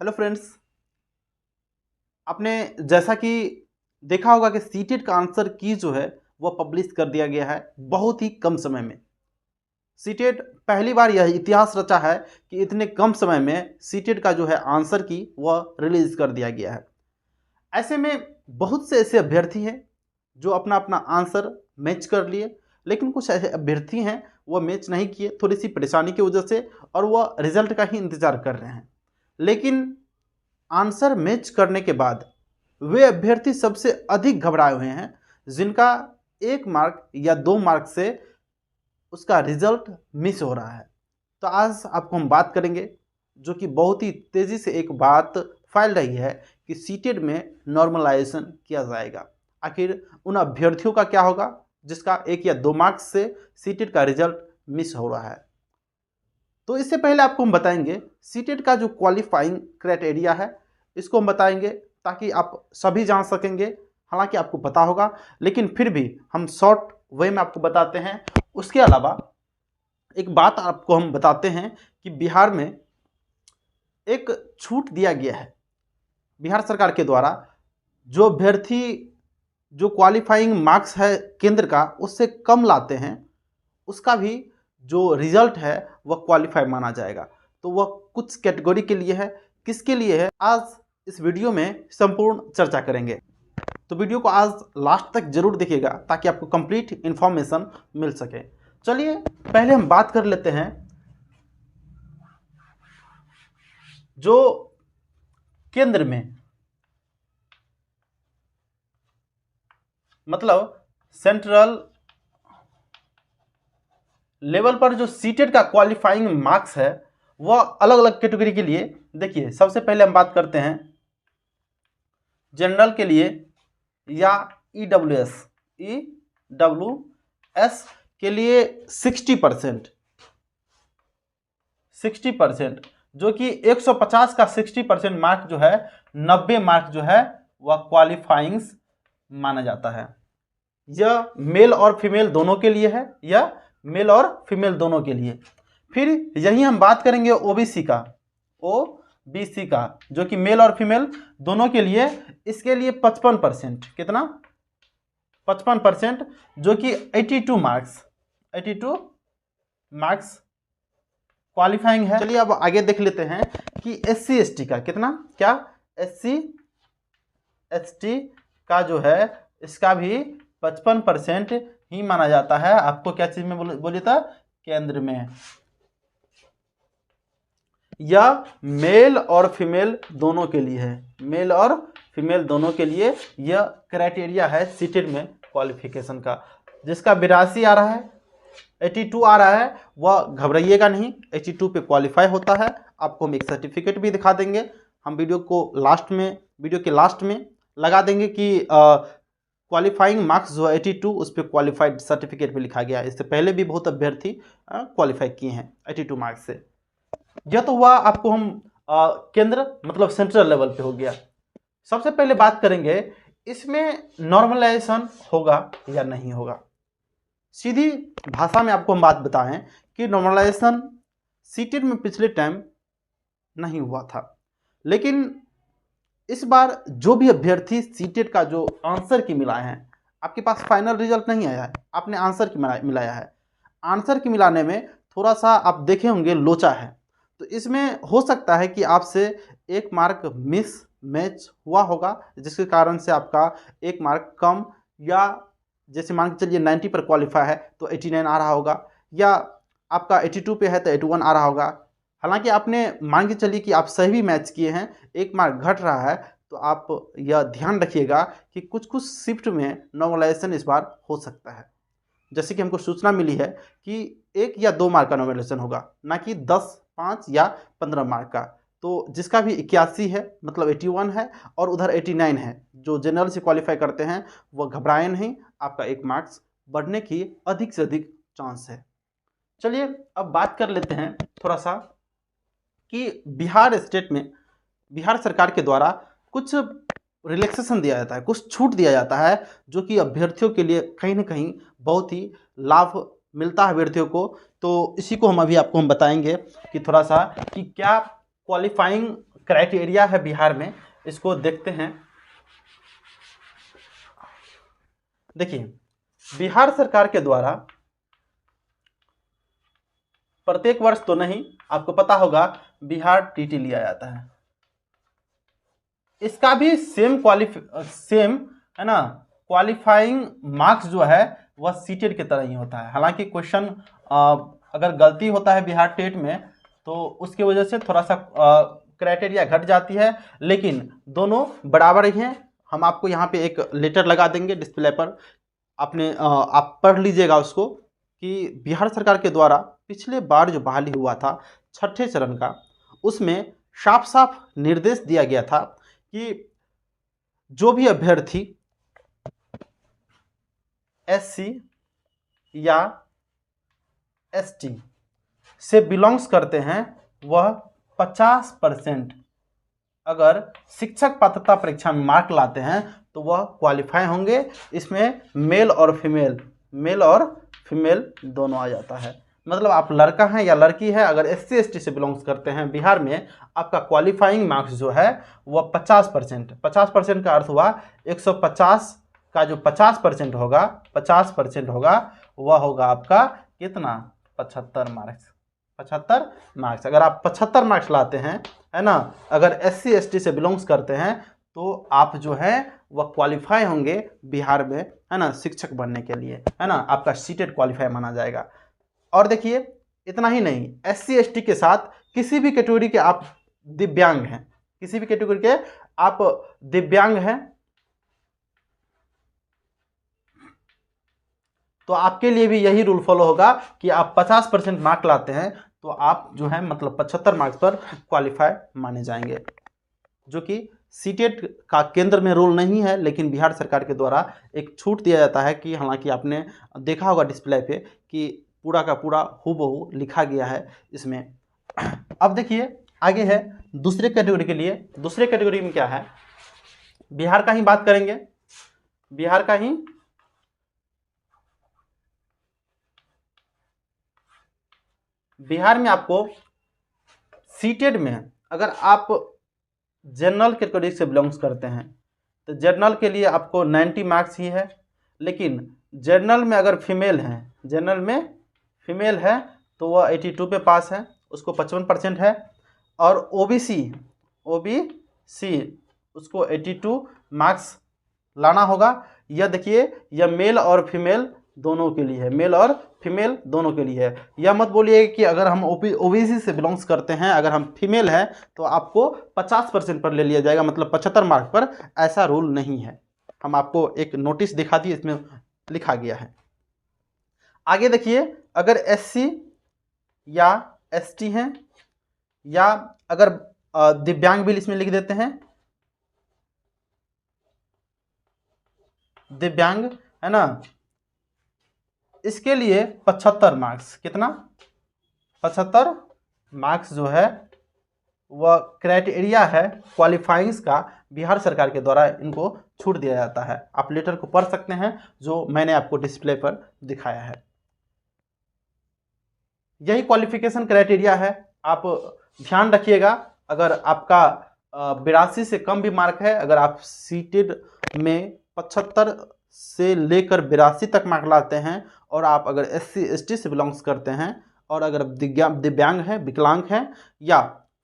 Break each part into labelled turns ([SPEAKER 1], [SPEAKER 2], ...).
[SPEAKER 1] Hello friends, आपने जैसा कि देखा होगा कि सीटेट का आंसर की जो है वह पब्लिश कर दिया गया है बहुत ही कम समय में। सीटेट पहली बार यह इतिहास रचा है कि इतने कम समय में सीटेट का जो है आंसर की वह रिलीज कर दिया गया है। ऐसे में बहुत से ऐसे अभ्यर्थी हैं जो अपना अपना आंसर मैच कर लिए, लेकिन कुछ ऐसे अभ्यर्थी हैं वह मैच नहीं किए थोड़ी सी परेशानी की वजह से, और वह रिजल्ट का ही इंतज़ार कर रहे हैं। लेकिन आंसर मैच करने के बाद वे अभ्यर्थी सबसे अधिक घबराए हुए हैं जिनका 1 मार्क या 2 मार्क से उसका रिजल्ट मिस हो रहा है। तो आज आपको हम बात करेंगे जो कि बहुत ही तेज़ी से एक बात फैल रही है कि सीटेट में नॉर्मलाइजेशन किया जाएगा। आखिर उन अभ्यर्थियों का क्या होगा जिसका 1 या 2 मार्क्स से सीटेट का रिजल्ट मिस हो रहा है। तो इससे पहले आपको हम बताएंगे सीटेट का जो क्वालिफाइंग क्राइटेरिया है, इसको हम बताएंगे ताकि आप सभी जान सकेंगे। हालांकि आपको पता होगा, लेकिन फिर भी हम शॉर्ट वे में आपको बताते हैं। उसके अलावा एक बात आपको हम बताते हैं कि बिहार में एक छूट दिया गया है बिहार सरकार के द्वारा। जो अभ्यर्थी जो क्वालिफाइंग मार्क्स है केंद्र का उससे कम लाते हैं, उसका भी जो रिजल्ट है वह क्वालिफाई माना जाएगा। तो वह कुछ कैटेगरी के लिए है, किसके लिए है, आज इस वीडियो में संपूर्ण चर्चा करेंगे। तो वीडियो को आज लास्ट तक जरूर देखिएगा ताकि आपको कंप्लीट इंफॉर्मेशन मिल सके। चलिए पहले हम बात कर लेते हैं जो केंद्र में मतलब सेंट्रल लेवल पर जो सीटेट का क्वालिफाइंग मार्क्स है वह अलग अलग कैटेगरी के लिए। देखिए, सबसे पहले हम बात करते हैं जनरल के लिए या ईडब्ल्यूएस के लिए 60% जो कि 150 का 60% मार्क जो है 90 मार्क जो है वह क्वालिफाइंग्स माना जाता है। यह मेल और फीमेल दोनों के लिए है, यह मेल और फीमेल दोनों के लिए। फिर यही हम बात करेंगे ओबीसी का जो कि मेल और फीमेल दोनों के लिए। इसके लिए 55%, कितना 55%, जो कि 82 मार्क्स क्वालिफाइंग है। चलिए अब आगे देख लेते हैं कि एससी एसटी का कितना, क्या एससी एसटी का जो है इसका भी 55% ही माना जाता है। आपको क्या चीज में बोलिए था, केंद्र में। यह मेल और फीमेल दोनों के लिए है, मेल और फीमेल दोनों के लिए यह क्राइटेरिया है सीटेट में क्वालिफिकेशन का। जिसका 82 आ रहा है, 82 आ रहा है, वह घबराइएगा नहीं, 82 पे क्वालिफाई होता है। आपको हम एक सर्टिफिकेट भी दिखा देंगे। हम वीडियो के लास्ट में लगा देंगे कि क्वालिफाइंग मार्क्स जो है 82 उस पर क्वालिफाइड सर्टिफिकेट पे लिखा गया है। इससे पहले भी बहुत अभ्यर्थी क्वालिफाई किए हैं 82 मार्क्स से। यह तो हुआ आपको हम केंद्र मतलब सेंट्रल लेवल पे हो गया। सबसे पहले बात करेंगे इसमें नॉर्मलाइजेशन होगा या नहीं होगा। सीधी भाषा में आपको हम बात बताएं कि नॉर्मलाइजेशन सीटेट में पिछले टाइम नहीं हुआ था, लेकिन इस बार जो भी अभ्यर्थी सीटेट का जो आंसर की मिलाए हैं, आपके पास फाइनल रिजल्ट नहीं आया है, आपने आंसर की मिलाया है। आंसर की मिलाने में थोड़ा सा आप देखे होंगे लोचा है, तो इसमें हो सकता है कि आपसे 1 मार्क मिस मैच हुआ होगा, जिसके कारण से आपका 1 मार्क कम, या जैसे मान के चलिए 90 पर क्वालिफाई है तो 89 आ रहा होगा, या आपका 82 पे है तो 81 आ रहा होगा। हालांकि आपने मान के चलिए कि आप सही भी मैच किए हैं, 1 मार्क घट रहा है, तो आप यह ध्यान रखिएगा कि कुछ कुछ शिफ्ट में नॉर्मलाइजेशन इस बार हो सकता है। जैसे कि हमको सूचना मिली है कि 1 या 2 मार्क का नॉर्मलाइजेशन होगा, ना कि 10, 5 या 15 मार्क का। तो जिसका भी 81 है मतलब 81 है, और उधर 89 है, जो जनरल से क्वालिफाई करते हैं वह घबराए नहीं, आपका 1 मार्क्स बढ़ने की अधिक से अधिक चांस है। चलिए अब बात कर लेते हैं थोड़ा सा कि बिहार स्टेट में बिहार सरकार के द्वारा कुछ रिलैक्सेशन दिया जाता है, कुछ छूट दिया जाता है, जो कि अभ्यर्थियों के लिए कहीं ना कहीं बहुत ही लाभ मिलता है अभ्यर्थियों को। तो इसी को हम अभी आपको हम बताएंगे कि थोड़ा सा कि क्या क्वालिफाइंग क्राइटेरिया है बिहार में, इसको देखते हैं। देखिए, बिहार सरकार के द्वारा प्रत्येक वर्ष तो नहीं, आपको पता होगा बिहार टीटी लिया जाता है, इसका भी सेम है ना, क्वालिफाइंग मार्क्स जो है वह सीटेट की तरह ही होता है। हालांकि क्वेश्चन अगर गलती होता है बिहार टेट में तो उसकी वजह से थोड़ा सा क्राइटेरिया घट जाती है, लेकिन दोनों बराबर ही हैं। हम आपको यहाँ पे एक लेटर लगा देंगे डिस्प्ले पर, आप पढ़ लीजिएगा उसको, कि बिहार सरकार के द्वारा पिछले बार जो बहाली हुआ था छठे चरण का, उसमें साफ साफ निर्देश दिया गया था कि जो भी अभ्यर्थी SC या ST से बिलोंग्स करते हैं वह 50% अगर शिक्षक पात्रता परीक्षा में मार्क लाते हैं तो वह क्वालिफाई होंगे। इसमें मेल और फीमेल दोनों आ जाता है। मतलब आप लड़का हैं या लड़की है, अगर SC ST से बिलोंग्स करते हैं बिहार में, आपका क्वालिफाइंग मार्क्स जो है वह 50% का अर्थ हुआ 150 का जो 50% होगा वह होगा आपका कितना, 75 मार्क्स। अगर आप 75 मार्क्स लाते हैं, है ना, अगर SC ST से बिलोंग्स करते हैं तो आप जो है वह क्वालिफाई होंगे बिहार में, है ना, शिक्षक बनने के लिए, है ना, आपका सीटेट क्वालिफाई माना जाएगा। और देखिए, इतना ही नहीं, SC ST के साथ किसी भी कैटेगरी के आप दिव्यांग हैं, तो आपके लिए भी यही रूल फॉलो होगा कि आप 50% मार्क लाते हैं तो आप जो है मतलब 75 मार्क्स पर क्वालिफाई माने जाएंगे, जो कि सीटेट का केंद्र में रूल नहीं है, लेकिन बिहार सरकार के द्वारा एक छूट दिया जाता है कि हालांकि आपने देखा होगा डिस्प्ले पे कि पूरा का पूरा हूबहू लिखा गया है इसमें। अब देखिए, आगे है दूसरे कैटेगरी के लिए। दूसरे कैटेगरी में क्या है, बिहार का ही बात करेंगे। बिहार में आपको सीटेट में अगर आप जनरल कैटेगरी से बिलोंग्स करते हैं तो जनरल के लिए आपको 90 मार्क्स ही है, लेकिन जनरल में अगर फीमेल है तो वह 82 पे पास है, उसको 55% है। और ओबीसी उसको 82 मार्क्स लाना होगा। यह देखिए, यह मेल और फीमेल दोनों के लिए है। यह मत बोलिए कि अगर हम ओबीसी से बिलोंग्स करते हैं, अगर हम फीमेल हैं तो आपको 50% पर ले लिया जाएगा, मतलब 75 मार्क पर। ऐसा रूल नहीं है। हम आपको एक नोटिस दिखा दिए, इसमें लिखा गया है। आगे देखिए, अगर SC या ST हैं, या अगर दिव्यांग भी इसमें लिख देते हैं, दिव्यांग, है ना, इसके लिए 75 मार्क्स, कितना, 75 मार्क्स जो है वह क्राइटेरिया है क्वालिफाइंग्स का, बिहार सरकार के द्वारा इनको छूट दिया जाता है। आप लेटर को पढ़ सकते हैं जो मैंने आपको डिस्प्ले पर दिखाया है। यही क्वालिफिकेशन क्राइटेरिया है, आप ध्यान रखिएगा। अगर आपका 82 से कम भी मार्क है, अगर आप सीटेड में 75 से लेकर 82 तक मार्क लाते हैं, और आप अगर SC ST से बिलोंग्स करते हैं, और अगर दिव्यांग हैं, विकलांग हैं, या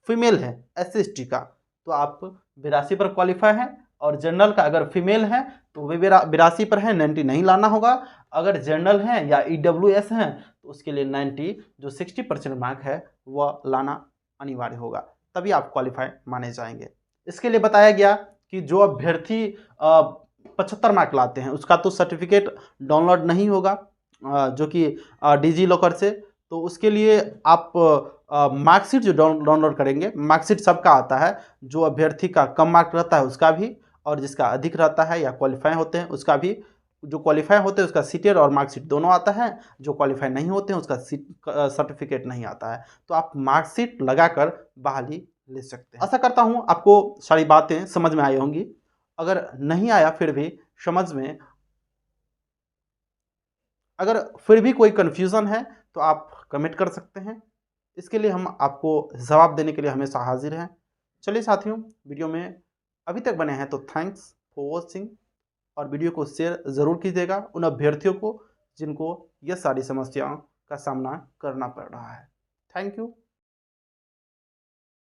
[SPEAKER 1] फीमेल है SC ST का, तो आप 82 पर क्वालिफाई हैं। और जनरल का अगर फीमेल है तो वे 82 पर है, 90 नहीं लाना होगा। अगर जनरल हैं या EWS हैं तो उसके लिए 90 जो 60% मार्क है वह लाना अनिवार्य होगा, तभी आप क्वालिफाई माने जाएंगे। इसके लिए बताया गया कि जो अभ्यर्थी 75 मार्क लाते हैं उसका तो सर्टिफिकेट डाउनलोड नहीं होगा, जो कि डिजी लॉकर से, तो उसके लिए आप मार्कशीट जो डाउनलोड करेंगे, मार्कशीट सबका आता है, जो अभ्यर्थी का कम मार्क रहता है उसका भी, और जिसका अधिक रहता है या क्वालिफाई होते हैं उसका भी। जो क्वालिफाई होते हैं उसका सीटेट और मार्कशीट दोनों आता है, जो क्वालिफाई नहीं होते हैं उसका सर्टिफिकेट नहीं आता है। तो आप मार्कशीट लगाकर बहाली ले सकते हैं। आशा करता हूँ आपको सारी बातें समझ में आई होंगी। अगर नहीं आया फिर भी समझ में, अगर फिर भी कोई कन्फ्यूज़न है तो आप कमेंट कर सकते हैं। इसके लिए हम आपको जवाब देने के लिए हमेशा हाजिर हैं। चलिए साथियों, वीडियो में अभी तक बने हैं तो थैंक्स फॉर वॉचिंग, और वीडियो को शेयर ज़रूर कीजिएगा उन अभ्यर्थियों को जिनको ये सारी समस्याओं का सामना करना पड़ रहा है। Thank you.